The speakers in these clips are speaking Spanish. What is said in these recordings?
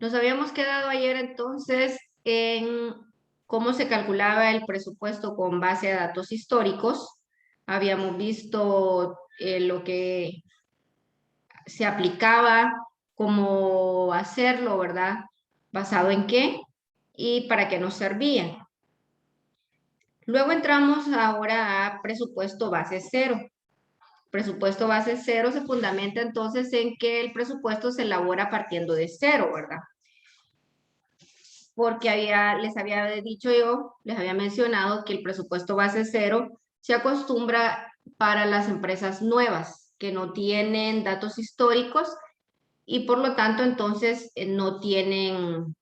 Nos habíamos quedado ayer entonces en cómo se calculaba el presupuesto con base a datos históricos. Habíamos visto lo que se aplicaba, cómo hacerlo, ¿verdad? ¿Basado en qué? Y para qué nos servía. Luego entramos ahora a presupuesto base cero. Presupuesto base cero se fundamenta entonces en que el presupuesto se elabora partiendo de cero, ¿verdad? Porque les había dicho yo, les había mencionado que el presupuesto base cero se acostumbra para las empresas nuevas que no tienen datos históricos y por lo tanto entonces no tienen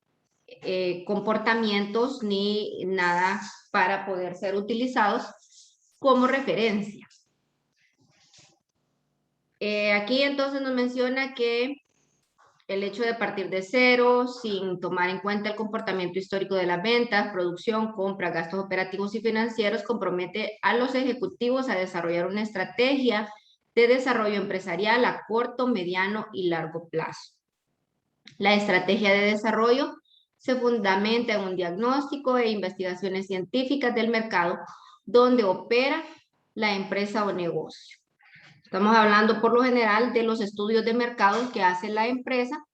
comportamientos ni nada para poder ser utilizados como referencia. Aquí entonces nos menciona que el hecho de partir de cero, sin tomar en cuenta el comportamiento histórico de las ventas, producción, compra, gastos operativos y financieros, compromete a los ejecutivos a desarrollar una estrategia de desarrollo empresarial a corto, mediano y largo plazo. La estrategia de desarrollo se fundamenta en un diagnóstico e investigaciones científicas del mercado donde opera la empresa o negocio. Estamos hablando por lo general de los estudios de mercado que hace la empresa,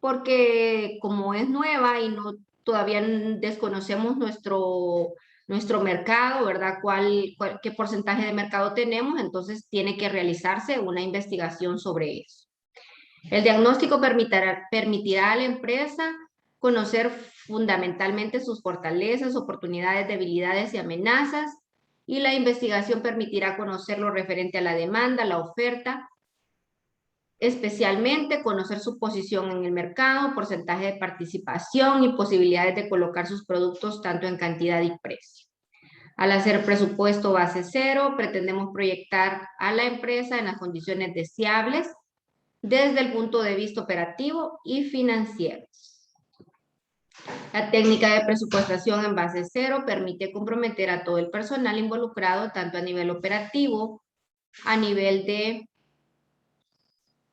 porque como es nueva y todavía desconocemos nuestro mercado, ¿verdad? ¿Qué porcentaje de mercado tenemos? Entonces tiene que realizarse una investigación sobre eso. El diagnóstico permitirá a la empresa conocer fundamentalmente sus fortalezas, oportunidades, debilidades y amenazas, y la investigación permitirá conocer lo referente a la demanda, la oferta, especialmente conocer su posición en el mercado, porcentaje de participación y posibilidades de colocar sus productos tanto en cantidad y precio. Al hacer presupuesto base cero, pretendemos proyectar a la empresa en las condiciones deseables desde el punto de vista operativo y financiero. La técnica de presupuestación en base cero permite comprometer a todo el personal involucrado, tanto a nivel operativo, a nivel de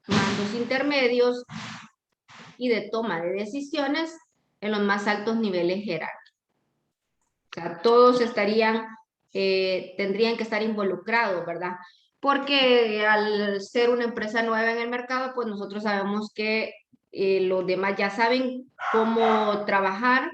mandos intermedios y de toma de decisiones en los más altos niveles jerárquicos. O sea, todos tendrían que estar involucrados, ¿verdad? Porque al ser una empresa nueva en el mercado, pues nosotros sabemos que los demás ya saben cómo trabajar,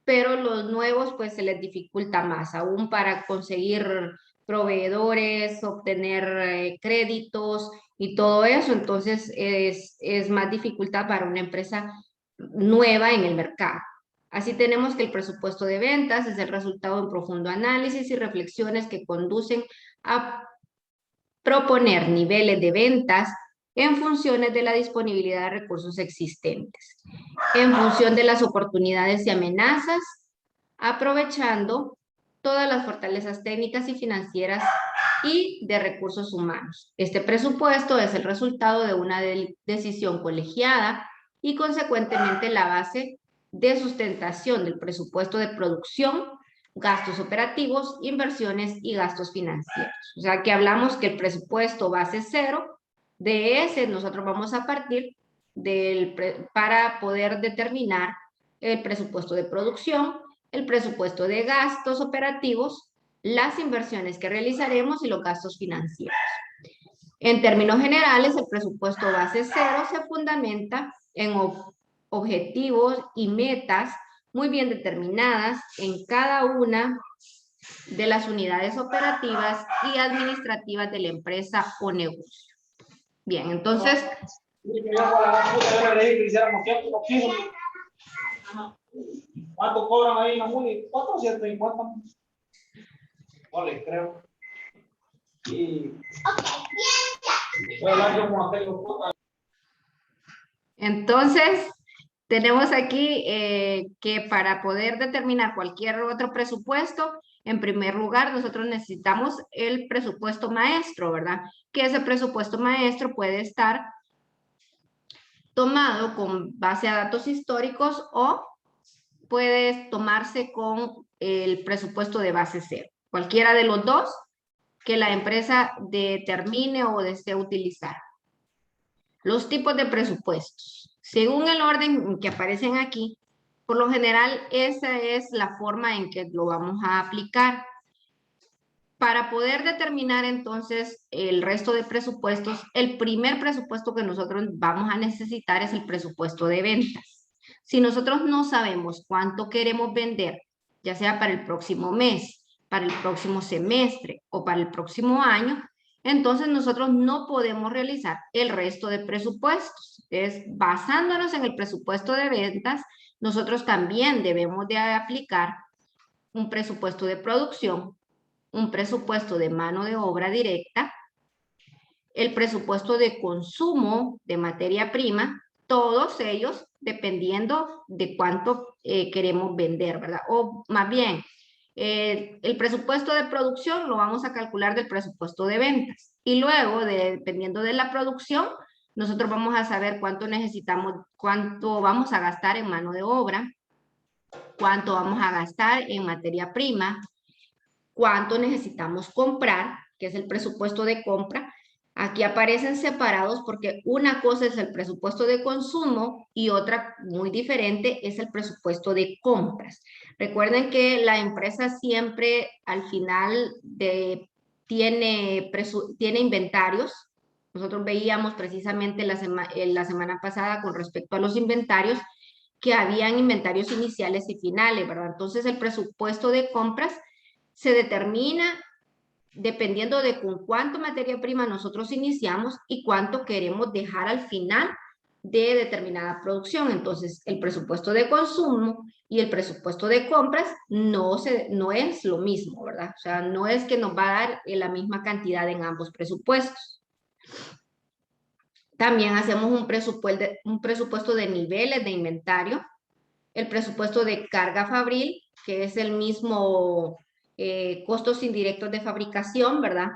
pero los nuevos pues se les dificulta más, aún para conseguir proveedores, obtener créditos y todo eso. Entonces es más dificultad para una empresa nueva en el mercado. Así tenemos que el presupuesto de ventas es el resultado de un profundo análisis y reflexiones que conducen a proponer niveles de ventas en funciones de la disponibilidad de recursos existentes, en función de las oportunidades y amenazas, aprovechando todas las fortalezas técnicas y financieras y de recursos humanos. Este presupuesto es el resultado de una decisión colegiada y consecuentemente la base de sustentación del presupuesto de producción, gastos operativos, inversiones y gastos financieros. O sea que hablamos que el presupuesto base cero, de ese nosotros vamos a partir para poder determinar el presupuesto de producción, el presupuesto de gastos operativos, las inversiones que realizaremos y los gastos financieros. En términos generales, el presupuesto base cero se fundamenta en objetivos y metas muy bien determinadas en cada una de las unidades operativas y administrativas de la empresa o negocio. Bien, entonces... ¿Cuánto cobran ahí en la MUNI? 450. Vale, creo. Y... Entonces, tenemos aquí que para poder determinar cualquier otro presupuesto, en primer lugar, nosotros necesitamos el presupuesto maestro, ¿verdad? Que ese presupuesto maestro puede estar tomado con base a datos históricos o puede tomarse con el presupuesto de base cero. Cualquiera de los dos que la empresa determine o desee utilizar. Los tipos de presupuestos. Según el orden que aparecen aquí, por lo general esa es la forma en que lo vamos a aplicar. Para poder determinar entonces el resto de presupuestos, el primer presupuesto que nosotros vamos a necesitar es el presupuesto de ventas. Si nosotros no sabemos cuánto queremos vender, ya sea para el próximo mes, para el próximo semestre o para el próximo año, entonces nosotros no podemos realizar el resto de presupuestos. Es basándonos en el presupuesto de ventas, nosotros también debemos de aplicar un presupuesto de producción, un presupuesto de mano de obra directa, el presupuesto de consumo de materia prima, todos ellos dependiendo de cuánto queremos vender, ¿verdad? O más bien, el presupuesto de producción lo vamos a calcular del presupuesto de ventas. Y luego, dependiendo de la producción, nosotros vamos a saber cuánto necesitamos, cuánto vamos a gastar en mano de obra, cuánto vamos a gastar en materia prima, cuánto necesitamos comprar, que es el presupuesto de compra. Aquí aparecen separados porque una cosa es el presupuesto de consumo y otra muy diferente es el presupuesto de compras. Recuerden que la empresa siempre al final tiene inventarios. Nosotros veíamos precisamente la semana pasada con respecto a los inventarios que habían inventarios iniciales y finales, ¿verdad? Entonces el presupuesto de compras se determina dependiendo de con cuánto materia prima nosotros iniciamos y cuánto queremos dejar al final de determinada producción. Entonces, el presupuesto de consumo y el presupuesto de compras no es lo mismo, ¿verdad? O sea, no es que nos va a dar la misma cantidad en ambos presupuestos. También hacemos un presupuesto de niveles de inventario, el presupuesto de carga fabril, que es el mismo costos indirectos de fabricación, ¿verdad?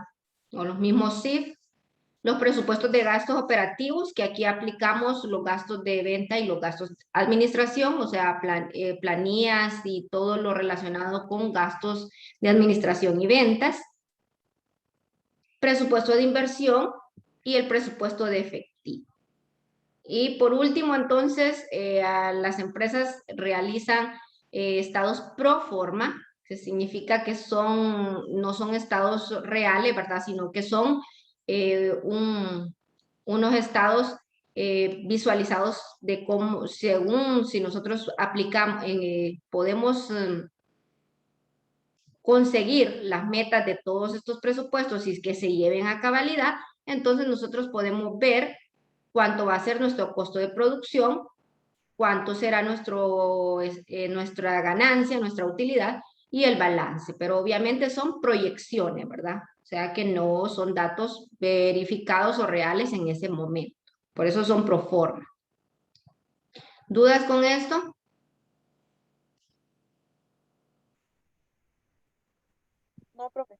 O los mismos CIF. Los presupuestos de gastos operativos, que aquí aplicamos los gastos de venta y los gastos de administración, o sea, planillas y todo lo relacionado con gastos de administración y ventas. Presupuesto de inversión y el presupuesto de efectivo. Y por último, entonces, las empresas realizan estados pro forma, que significa que no son estados reales, ¿verdad? Sino que son unos estados visualizados de cómo, según si nosotros aplicamos, podemos conseguir las metas de todos estos presupuestos y que se lleven a cabalidad, entonces nosotros podemos ver cuánto va a ser nuestro costo de producción, cuánto será nuestra ganancia, nuestra utilidad y el balance. Pero obviamente son proyecciones, ¿verdad? O sea que no son datos verificados o reales en ese momento. Por eso son pro forma. ¿Dudas con esto? No, profe.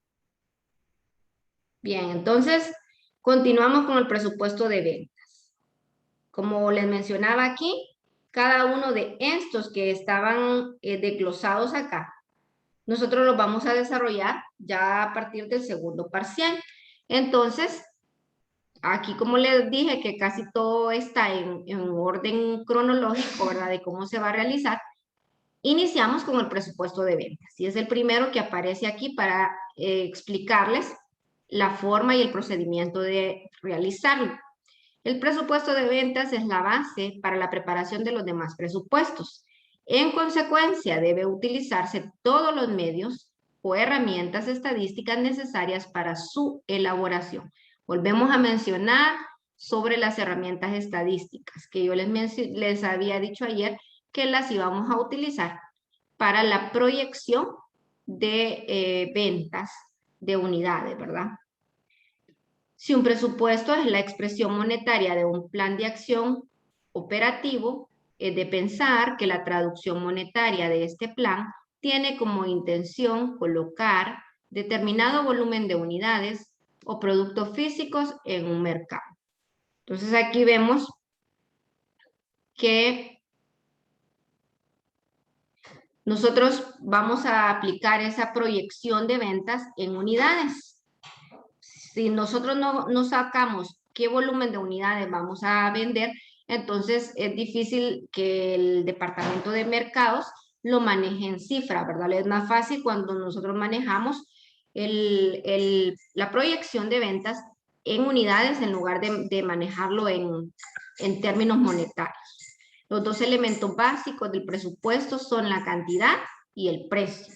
Bien, entonces continuamos con el presupuesto de ventas. Como les mencionaba aquí, cada uno de estos que estaban desglosados acá, nosotros los vamos a desarrollar ya a partir del segundo parcial. Entonces, aquí como les dije que casi todo está en orden cronológico, ¿verdad? De cómo se va a realizar. Iniciamos con el presupuesto de ventas y es el primero que aparece aquí para explicarles la forma y el procedimiento de realizarlo. El presupuesto de ventas es la base para la preparación de los demás presupuestos. En consecuencia, debe utilizarse todos los medios o herramientas estadísticas necesarias para su elaboración. Volvemos a mencionar sobre las herramientas estadísticas que yo les había dicho ayer que las íbamos a utilizar para la proyección de ventas de unidades, ¿verdad? Si un presupuesto es la expresión monetaria de un plan de acción operativo, es de pensar que la traducción monetaria de este plan tiene como intención colocar determinado volumen de unidades o productos físicos en un mercado. Entonces aquí vemos que nosotros vamos a aplicar esa proyección de ventas en unidades. Si nosotros no sacamos qué volumen de unidades vamos a vender, entonces es difícil que el departamento de mercados lo maneje en cifra, ¿verdad? Es más fácil cuando nosotros manejamos la proyección de ventas en unidades en lugar de manejarlo en términos monetarios. Los dos elementos básicos del presupuesto son la cantidad y el precio.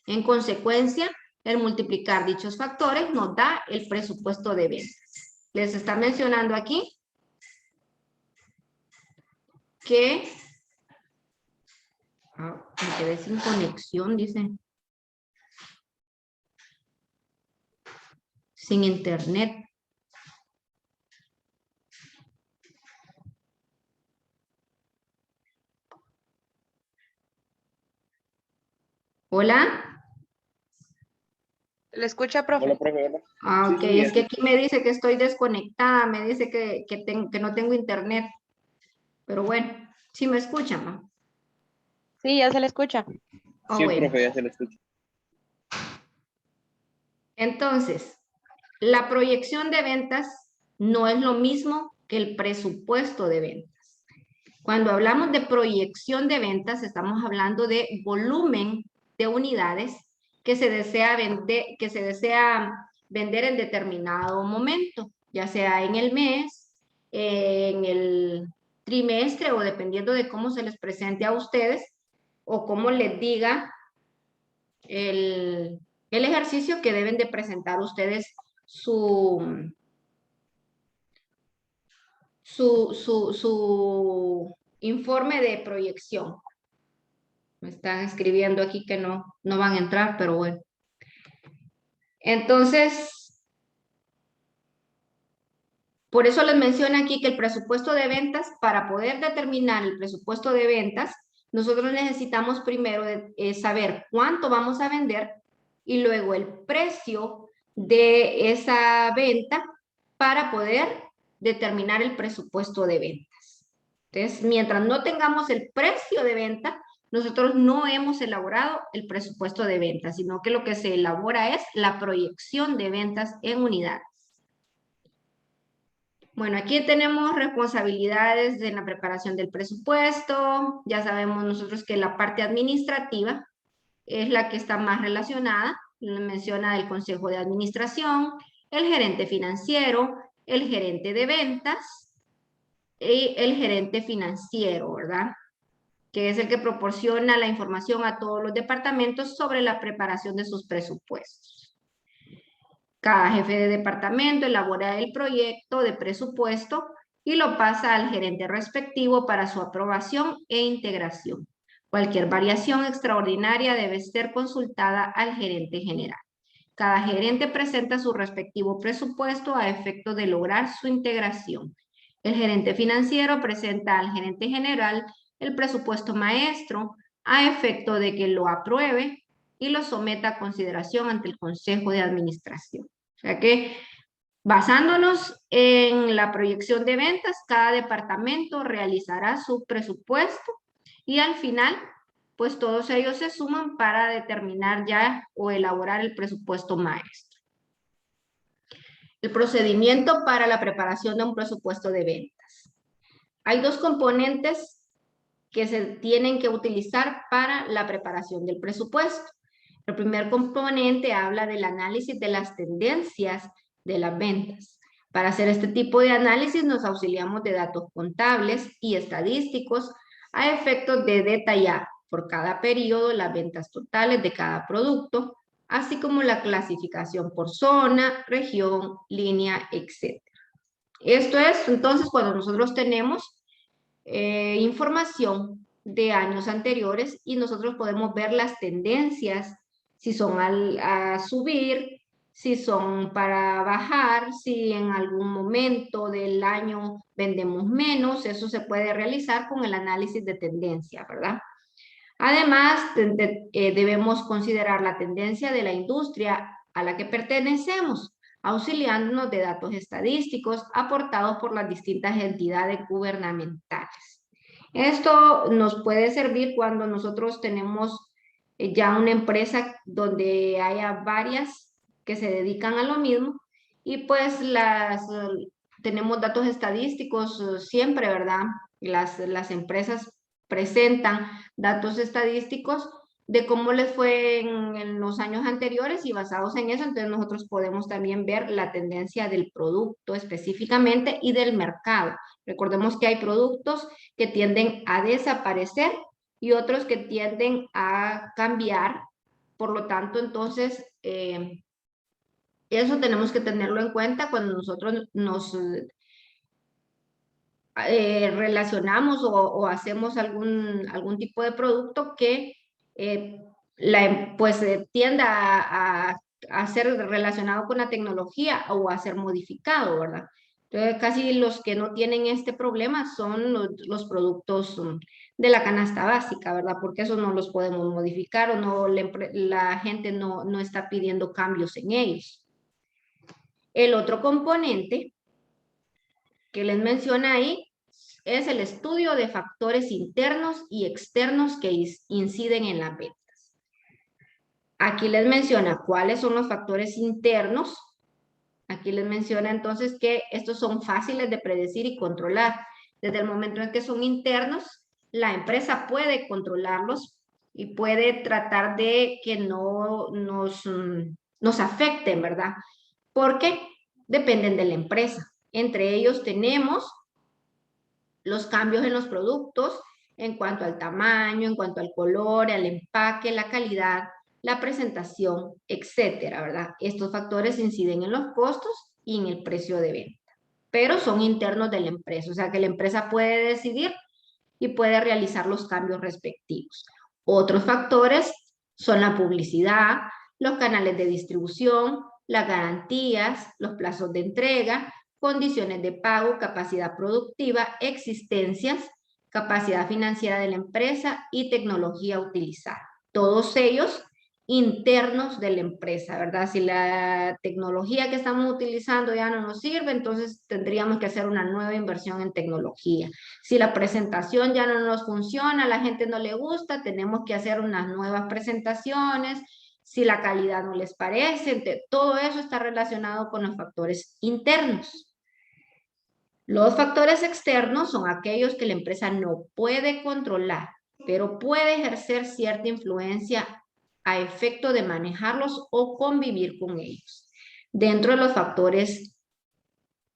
En consecuencia, el multiplicar dichos factores nos da el presupuesto de ventas. Les está mencionando aquí que... me quedé sin conexión, dicen. Sin internet. ¿Hola? ¿Le escucha, profe? Hola, profe, hola. Ah, Sí, ok, sí, es que aquí me dice que estoy desconectada, me dice que no tengo internet. Pero bueno, sí me escuchan, ¿no? Sí, ya se le escucha. Ah, sí, bueno. profe, ya se lo escucho. Entonces, la proyección de ventas no es lo mismo que el presupuesto de ventas. Cuando hablamos de proyección de ventas, estamos hablando de volumen de unidades que se desea vender en determinado momento, ya sea en el mes, en el trimestre o dependiendo de cómo se les presente a ustedes o cómo les diga el ejercicio que deben de presentar ustedes su informe de proyección. Me están escribiendo aquí que no van a entrar, pero bueno. Entonces, por eso les menciono aquí que el presupuesto de ventas, para poder determinar el presupuesto de ventas, nosotros necesitamos primero saber cuánto vamos a vender y luego el precio de esa venta para poder determinar el presupuesto de ventas. Entonces, mientras no tengamos el precio de venta, nosotros no hemos elaborado el presupuesto de ventas, sino que lo que se elabora es la proyección de ventas en unidades. Bueno, aquí tenemos responsabilidades en la preparación del presupuesto. Ya sabemos nosotros que la parte administrativa es la que está más relacionada. Menciona el consejo de administración, el gerente financiero, el gerente de ventas y el gerente financiero, ¿verdad? Que es el que proporciona la información a todos los departamentos sobre la preparación de sus presupuestos. Cada jefe de departamento elabora el proyecto de presupuesto y lo pasa al gerente respectivo para su aprobación e integración. Cualquier variación extraordinaria debe ser consultada al gerente general. Cada gerente presenta su respectivo presupuesto a efecto de lograr su integración. El gerente financiero presenta al gerente general el presupuesto maestro a efecto de que lo apruebe y lo someta a consideración ante el Consejo de Administración. O sea que, basándonos en la proyección de ventas, cada departamento realizará su presupuesto y al final, pues todos ellos se suman para determinar ya o elaborar el presupuesto maestro. El procedimiento para la preparación de un presupuesto de ventas. Hay dos componentes que se tienen que utilizar para la preparación del presupuesto. El primer componente habla del análisis de las tendencias de las ventas. Para hacer este tipo de análisis nos auxiliamos de datos contables y estadísticos a efectos de detallar por cada periodo las ventas totales de cada producto, así como la clasificación por zona, región, línea, etc. Esto es entonces cuando nosotros tenemos información de años anteriores y nosotros podemos ver las tendencias, si son a subir, si son para bajar, si en algún momento del año vendemos menos. Eso se puede realizar con el análisis de tendencia, ¿verdad? Además, debemos considerar la tendencia de la industria a la que pertenecemos, auxiliándonos de datos estadísticos aportados por las distintas entidades gubernamentales. Esto nos puede servir cuando nosotros tenemos ya una empresa donde haya varias que se dedican a lo mismo y pues tenemos datos estadísticos siempre, ¿verdad? Las empresas presentan datos estadísticos de cómo les fue en los años anteriores y basados en eso, entonces nosotros podemos también ver la tendencia del producto específicamente y del mercado. Recordemos que hay productos que tienden a desaparecer y otros que tienden a cambiar. Por lo tanto, entonces, eso tenemos que tenerlo en cuenta cuando nosotros nos relacionamos o hacemos algún tipo de producto que pues tienda a ser relacionado con la tecnología o a ser modificado, ¿verdad? Entonces, casi los que no tienen este problema son los productos de la canasta básica, ¿verdad? Porque esos no los podemos modificar o no, la gente no está pidiendo cambios en ellos. El otro componente que les menciona ahí es el estudio de factores internos y externos que inciden en las ventas. Aquí les menciona cuáles son los factores internos. Aquí les menciona entonces que estos son fáciles de predecir y controlar. Desde el momento en que son internos, la empresa puede controlarlos y puede tratar de que no nos afecten, ¿verdad? Porque dependen de la empresa. Entre ellos tenemos los cambios en los productos en cuanto al tamaño, en cuanto al color, al empaque, la calidad, la presentación, etcétera, ¿verdad? Estos factores inciden en los costos y en el precio de venta, pero son internos de la empresa, o sea que la empresa puede decidir y puede realizar los cambios respectivos. Otros factores son la publicidad, los canales de distribución, las garantías, los plazos de entrega, condiciones de pago, capacidad productiva, existencias, capacidad financiera de la empresa y tecnología utilizada. Todos ellos internos de la empresa, ¿verdad? Si la tecnología que estamos utilizando ya no nos sirve, entonces tendríamos que hacer una nueva inversión en tecnología. Si la presentación ya no nos funciona, a la gente no le gusta, tenemos que hacer unas nuevas presentaciones. Si la calidad no les parece, todo eso está relacionado con los factores internos. Los factores externos son aquellos que la empresa no puede controlar, pero puede ejercer cierta influencia a efecto de manejarlos o convivir con ellos. Dentro de los factores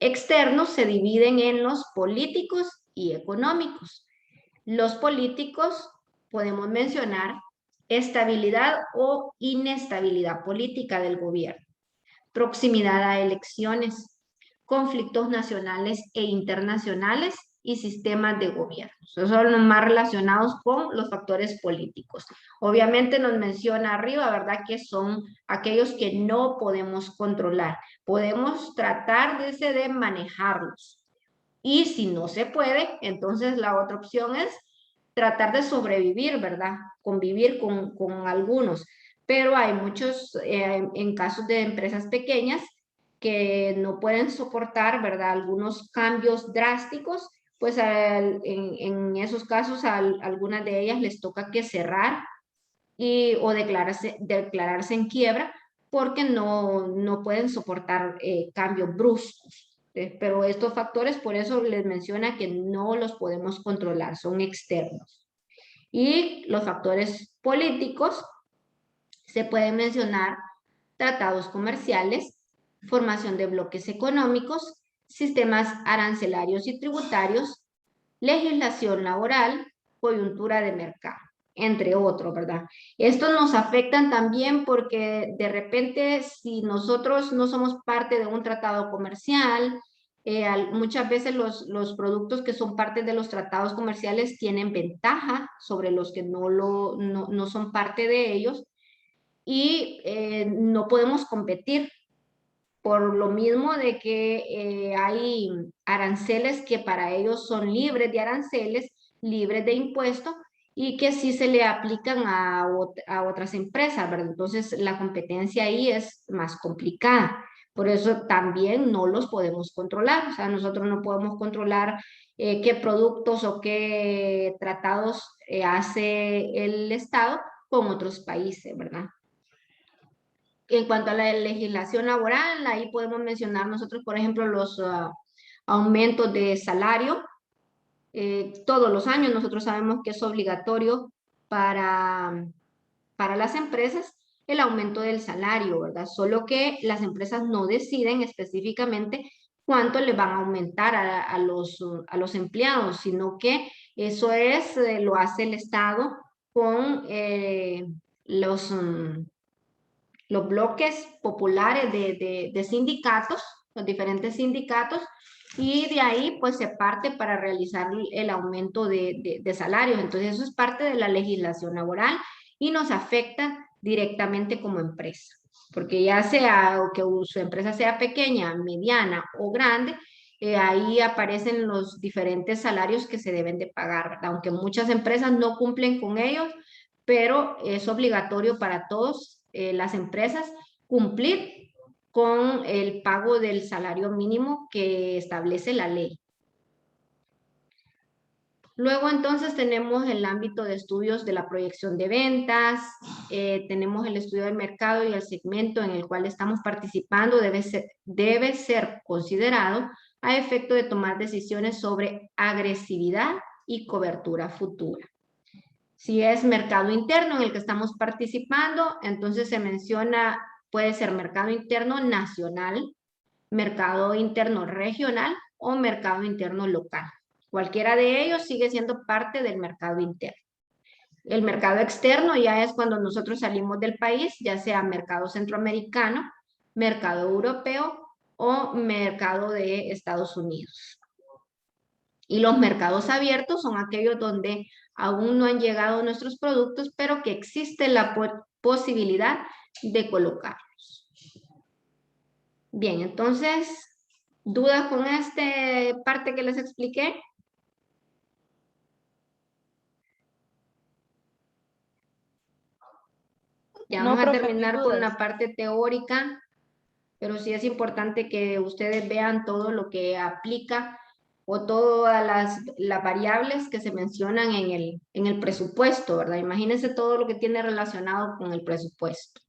externos se dividen en los políticos y económicos. Los políticos podemos mencionar estabilidad o inestabilidad política del gobierno, proximidad a elecciones, conflictos nacionales e internacionales y sistemas de gobierno. Esos son los más relacionados con los factores políticos. Obviamente nos menciona arriba, ¿verdad? Que son aquellos que no podemos controlar. Podemos tratar de manejarlos. Y si no se puede, entonces la otra opción es tratar de sobrevivir, ¿verdad? Convivir con algunos. Pero hay muchos, en casos de empresas pequeñas, que no pueden soportar, ¿verdad? Algunos cambios drásticos, pues en esos casos a algunas de ellas les toca que cerrar o declararse en quiebra porque no pueden soportar cambios bruscos. Pero estos factores, por eso les menciona que no los podemos controlar, son externos. Y los factores políticos, se pueden mencionar tratados comerciales, formación de bloques económicos, sistemas arancelarios y tributarios, legislación laboral, coyuntura de mercado, entre otros, ¿verdad? Estos nos afectan también porque de repente si nosotros no somos parte de un tratado comercial, muchas veces los productos que son parte de los tratados comerciales tienen ventaja sobre los que no son parte de ellos y no podemos competir por lo mismo de que hay aranceles que para ellos son libres de aranceles, libres de impuestos y que sí se le aplican a otras empresas, ¿verdad? Entonces la competencia ahí es más complicada. Por eso también no los podemos controlar. O sea, nosotros no podemos controlar qué productos o qué tratados hace el Estado con otros países, ¿verdad? En cuanto a la legislación laboral, ahí podemos mencionar nosotros, por ejemplo, aumento de salario. Todos los años nosotros sabemos que es obligatorio para las empresas el aumento del salario, ¿verdad? Solo que las empresas no deciden específicamente cuánto le van a aumentar a los empleados, sino que eso lo hace el Estado con los bloques populares de sindicatos, los diferentes sindicatos, y de ahí pues se parte para realizar el aumento de salarios. Entonces eso es parte de la legislación laboral y nos afecta directamente como empresa, porque ya sea que su empresa sea pequeña, mediana o grande, ahí aparecen los diferentes salarios que se deben de pagar, ¿verdad? Aunque muchas empresas no cumplen con ellos, pero es obligatorio para todas las empresas cumplir con el pago del salario mínimo que establece la ley. Luego entonces tenemos el ámbito de estudios de la proyección de ventas, tenemos el estudio del mercado y el segmento en el cual estamos participando debe ser considerado a efecto de tomar decisiones sobre agresividad y cobertura futura. Si es mercado interno en el que estamos participando, entonces se menciona, puede ser mercado interno nacional, mercado interno regional o mercado interno local. Cualquiera de ellos sigue siendo parte del mercado interno. El mercado externo ya es cuando nosotros salimos del país, ya sea mercado centroamericano, mercado europeo o mercado de Estados Unidos. Y los mercados abiertos son aquellos donde aún no han llegado nuestros productos, pero que existe la posibilidad de colocarlos. Bien, entonces, ¿dudas con esta parte que les expliqué? Ya No, vamos a profe, no hay terminar con dudas. una parte teórica, pero sí es importante que ustedes vean todo lo que aplica o todas las variables que se mencionan en el presupuesto, ¿verdad? Imagínense todo lo que tiene relacionado con el presupuesto.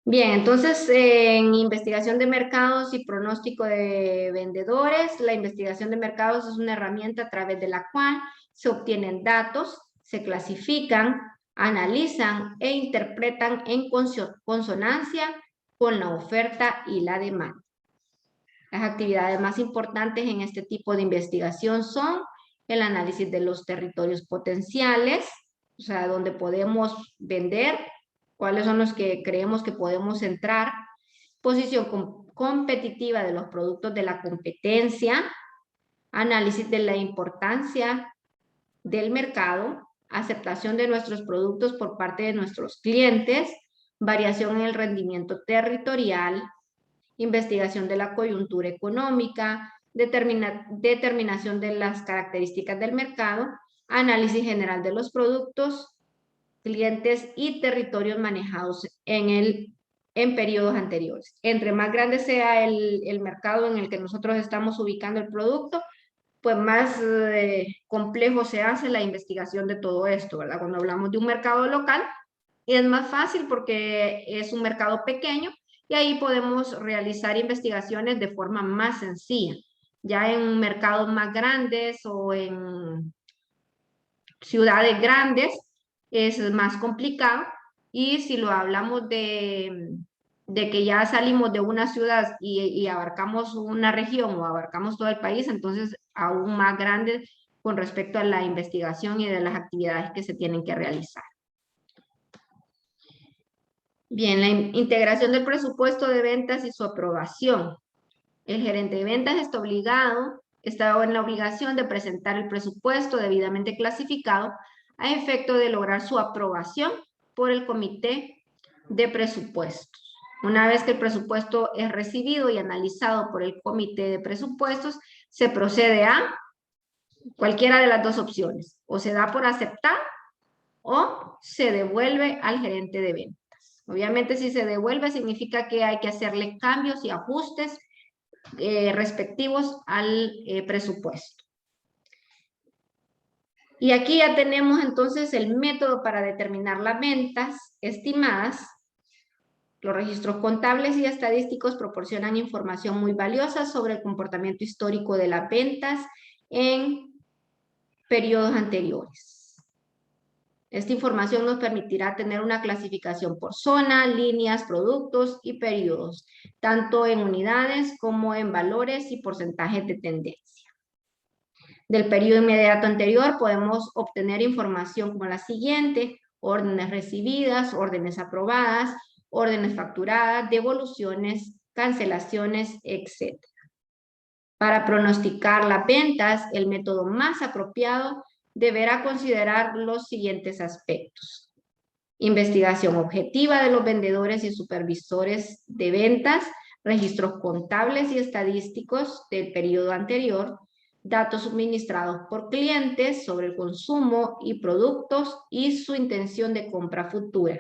Bien, entonces en investigación de mercados y pronóstico de vendedores, la investigación de mercados es una herramienta a través de la cual se obtienen datos, se clasifican, analizan e interpretan en consonancia con la oferta y la demanda. Las actividades más importantes en este tipo de investigación son el análisis de los territorios potenciales, o sea, donde podemos vender, cuáles son los que creemos que podemos entrar, posición competitiva de los productos de la competencia, análisis de la importancia del mercado, aceptación de nuestros productos por parte de nuestros clientes, variación en el rendimiento territorial, investigación de la coyuntura económica, determinación de las características del mercado, análisis general de los productos, clientes y territorios manejados en periodos anteriores. Entre más grande sea el mercado en el que nosotros estamos ubicando el producto, pues más complejo se hace la investigación de todo esto, ¿verdad? Cuando hablamos de un mercado local, es más fácil porque es un mercado pequeño y ahí podemos realizar investigaciones de forma más sencilla. Ya en mercados más grandes o en ciudades grandes es más complicado, y si lo hablamos de que ya salimos de una ciudad y abarcamos una región o abarcamos todo el país, entonces aún más grande con respecto a la investigación y de las actividades que se tienen que realizar. Bien, la integración del presupuesto de ventas y su aprobación. El gerente de ventas está en la obligación de presentar el presupuesto debidamente clasificado a efecto de lograr su aprobación por el comité de presupuestos. Una vez que el presupuesto es recibido y analizado por el comité de presupuestos, se procede a cualquiera de las dos opciones. O se da por aceptar o se devuelve al gerente de ventas. Obviamente, si se devuelve, significa que hay que hacerle cambios y ajustes respectivos al presupuesto. Y aquí ya tenemos entonces el método para determinar las ventas estimadas Los registros contables y estadísticos proporcionan información muy valiosa sobre el comportamiento histórico de las ventas en periodos anteriores. Esta información nos permitirá tener una clasificación por zona, líneas, productos y periodos, tanto en unidades como en valores y porcentajes de tendencia. Del periodo inmediato anterior podemos obtener información como la siguiente: órdenes recibidas, órdenes aprobadas, órdenes facturadas, devoluciones, cancelaciones, etc. Para pronosticar las ventas, el método más apropiado deberá considerar los siguientes aspectos: investigación objetiva de los vendedores y supervisores de ventas, registros contables y estadísticos del periodo anterior, datos suministrados por clientes sobre el consumo y productos y su intención de compra futura,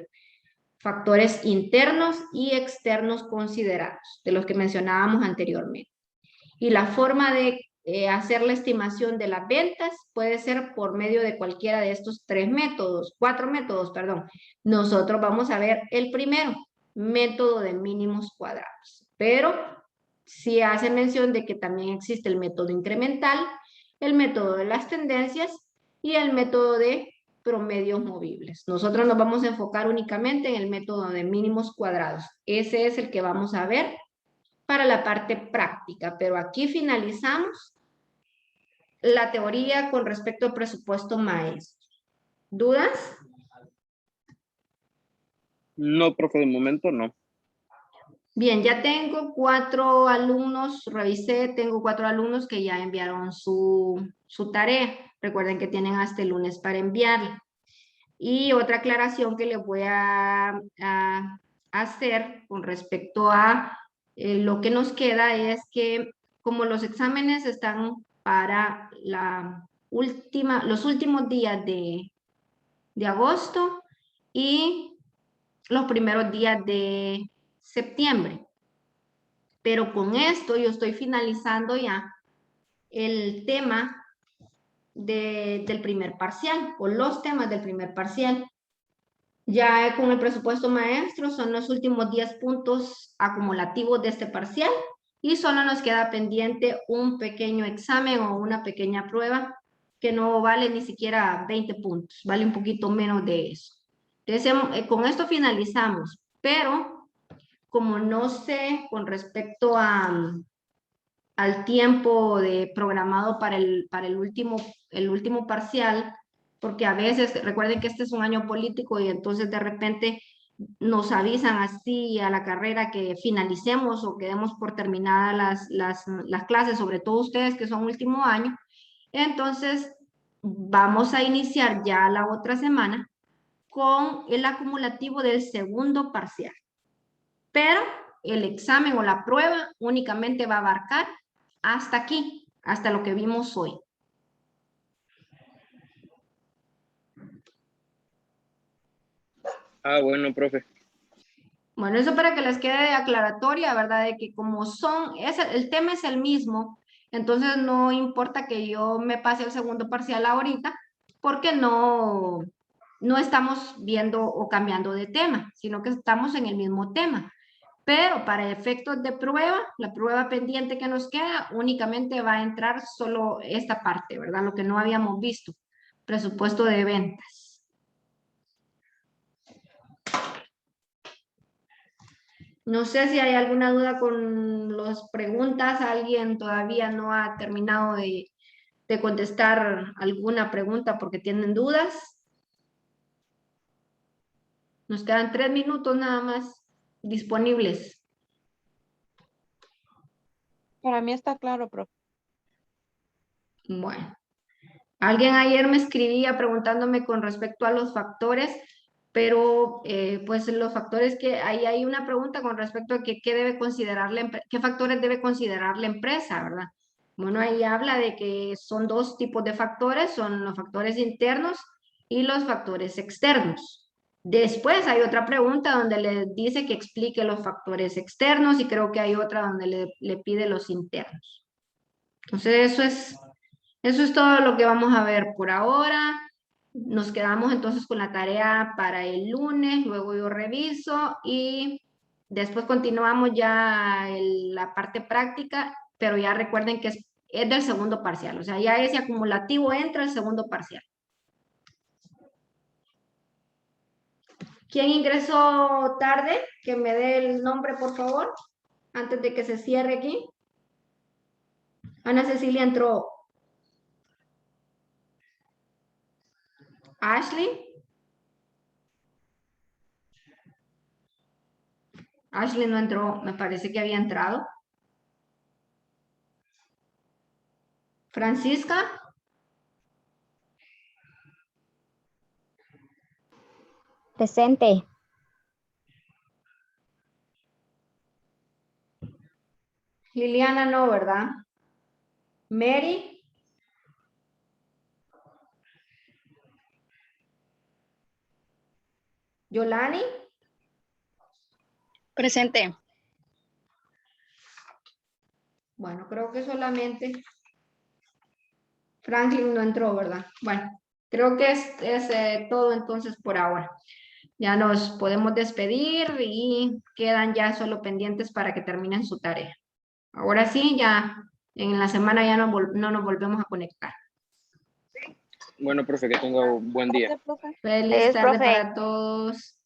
factores internos y externos considerados, de los que mencionábamos anteriormente. Y la forma de hacer la estimación de las ventas puede ser por medio de cualquiera de estos cuatro métodos, perdón. Nosotros vamos a ver el primero, método de mínimos cuadrados. Pero sí hace mención de que también existe el método incremental, el método de las tendencias y el método de promedios movibles. Nosotros nos vamos a enfocar únicamente en el método de mínimos cuadrados. Ese es el que vamos a ver para la parte práctica, pero aquí finalizamos la teoría con respecto al presupuesto maestro. ¿Dudas? No, profe, de momento no. Bien, ya tengo 4 alumnos, revisé, tengo 4 alumnos que ya enviaron su tarea. Recuerden que tienen hasta el lunes para enviarla. Y otra aclaración que les voy a hacer con respecto a lo que nos queda es que como los exámenes están para los últimos días de agosto y los primeros días de septiembre. Pero con esto yo estoy finalizando ya el tema del primer parcial o los temas del primer parcial. Ya con el presupuesto maestro son los últimos 10 puntos acumulativos de este parcial y solo nos queda pendiente un pequeño examen o una pequeña prueba que no vale ni siquiera 20 puntos, vale un poquito menos de eso. Entonces, con esto finalizamos, pero como no sé con respecto al tiempo programado para el último parcial, porque a veces, recuerden que este es un año político y entonces de repente nos avisan así a la carrera que finalicemos o que demos por terminadas las clases, sobre todo ustedes que son último año. Entonces, vamos a iniciar ya la otra semana con el acumulativo del segundo parcial. Pero el examen o la prueba únicamente va a abarcar hasta aquí, hasta lo que vimos hoy. Ah, bueno, profe. Bueno, eso para que les quede de aclaratoria, ¿verdad? De que como el tema es el mismo, entonces no importa que yo me pase el segundo parcial ahorita, porque no estamos viendo o cambiando de tema, sino que estamos en el mismo tema. Pero para efectos de prueba, la prueba pendiente que nos queda, únicamente va a entrar solo esta parte, ¿verdad? Lo que no habíamos visto, presupuesto de ventas. No sé si hay alguna duda con las preguntas. ¿Alguien todavía no ha terminado de contestar alguna pregunta porque tienen dudas? Nos quedan 3 minutos nada más disponibles. Para mí está claro, profe. Bueno. Alguien ayer me escribía preguntándome con respecto a los factores, pero pues los factores que ahí hay una pregunta con respecto a qué debe considerar qué factores debe considerar la empresa, ¿verdad? Bueno, ahí habla de que son 2 tipos de factores, son los factores internos y los factores externos. Después hay otra pregunta donde le dice que explique los factores externos y creo que hay otra donde le pide los internos. Entonces eso es todo lo que vamos a ver por ahora. Nos quedamos entonces con la tarea para el lunes, luego yo reviso y Después continuamos ya la parte práctica, pero ya recuerden que es del segundo parcial. O sea, ya ese acumulativo entra al segundo parcial. ¿Quién ingresó tarde? Que me dé el nombre, por favor, antes de que se cierre aquí. Ana Cecilia entró. Ashley. Ashley no entró, me parece que había entrado. Francisca. Presente. Liliana no, ¿verdad? Mary. Yolani. Presente. Bueno, creo que solamente Franklin no entró, ¿verdad? Bueno, creo que es todo entonces por ahora. Ya nos podemos despedir y quedan ya solo pendientes para que terminen su tarea. Ahora sí, ya en la semana ya no nos volvemos a conectar. Bueno, profe, que tenga un buen día. Profe. Feliz Adiós, tarde profe. para todos.